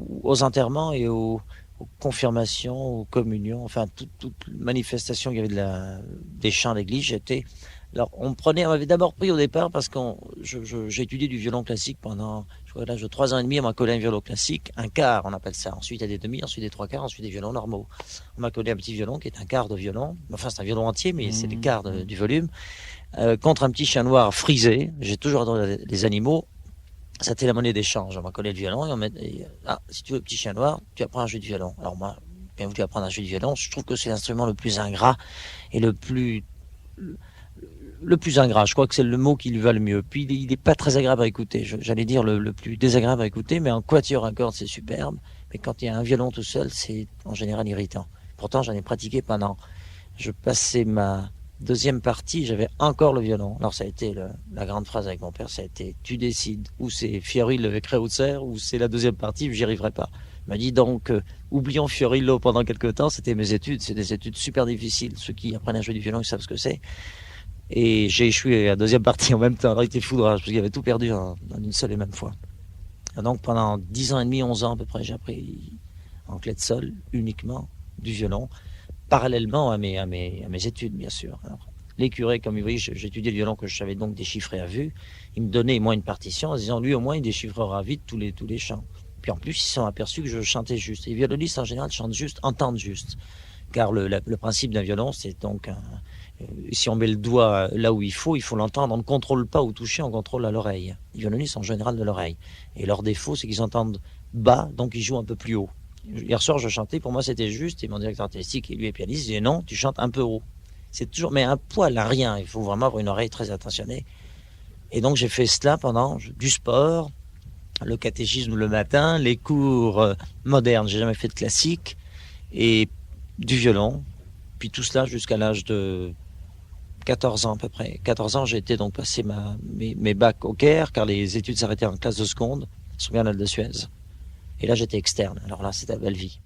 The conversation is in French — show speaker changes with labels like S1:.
S1: aux enterrements et aux confirmations, aux communions, enfin toute manifestation qu'il y avait des chants d'église, j'étais. Alors on m'avait d'abord pris au départ parce que j'ai étudié du violon classique pendant, je crois, l'âge de 3 ans et demi, on m'a collé un violon classique, un quart on appelle ça, ensuite il y a des demi, ensuite des trois quarts, ensuite des violons normaux. On m'a collé un petit violon qui est un quart de violon, enfin c'est un violon entier mais c'est les quarts du volume, contre un petit chien noir frisé, j'ai toujours adoré les animaux. C'était la monnaie d'échange. On m'a collé le violon et si tu veux le petit chien noir, tu apprends un jeu de violon. Alors moi, bien voulu apprendre un jeu de violon. Je trouve que c'est l'instrument le plus ingrat et le plus ingrat. Je crois que c'est le mot qui lui va le mieux. Puis il est pas très agréable à écouter. J'allais dire le plus désagréable à écouter, mais en quatuor à cordes, c'est superbe. Mais quand il y a un violon tout seul, c'est en général irritant. Pourtant, j'en ai pratiqué pendant. Je passais ma deuxième partie, j'avais encore le violon. Alors ça a été la grande phrase avec mon père, ça a été: tu décides, ou c'est Fiorillo avec Kreutzer, ou c'est la deuxième partie, j'y arriverai pas. Il m'a dit donc, oublions Fiorillo pendant quelques temps, c'était mes études, c'est des études super difficiles. Ceux qui apprennent à jouer du violon, ils savent ce que c'est. Et j'ai échoué à la deuxième partie en même temps. Alors il était foudrage, parce qu'il avait tout perdu en une seule et même fois. Et donc pendant 10 ans et demi, 11 ans à peu près, j'ai appris en clé de sol uniquement du violon, parallèlement à mes études, bien sûr. Alors, les curés, comme vous voyez, j'étudiais le violon que je savais donc déchiffrer à vue. Ils me donnaient, moi, une partition en disant, lui, au moins, il déchiffrera vite tous les chants. Puis en plus, ils se sont aperçus que je chantais juste. Et les violonistes, en général, chantent juste, entendent juste. Car le principe d'un violon, c'est donc si on met le doigt là où il faut l'entendre. On ne contrôle pas au toucher, on contrôle à l'oreille. Les violonistes sont en général de l'oreille. Et leur défaut, c'est qu'ils entendent bas, donc ils jouent un peu plus haut. Hier soir, je chantais, pour moi c'était juste, et mon directeur artistique, lui est pianiste, il disait non, tu chantes un peu haut. C'est toujours, mais un poil à rien, il faut vraiment avoir une oreille très attentionnée. Et donc j'ai fait cela pendant du sport, le catéchisme le matin, les cours modernes, j'ai jamais fait de classique, et du violon, puis tout cela jusqu'à l'âge de 14 ans à peu près. 14 ans, j'ai été donc passer mes bacs au Caire, car les études s'arrêtaient en classe de seconde, sur Bernal de Suez. Et là, j'étais externe. Alors là, c'était la belle vie.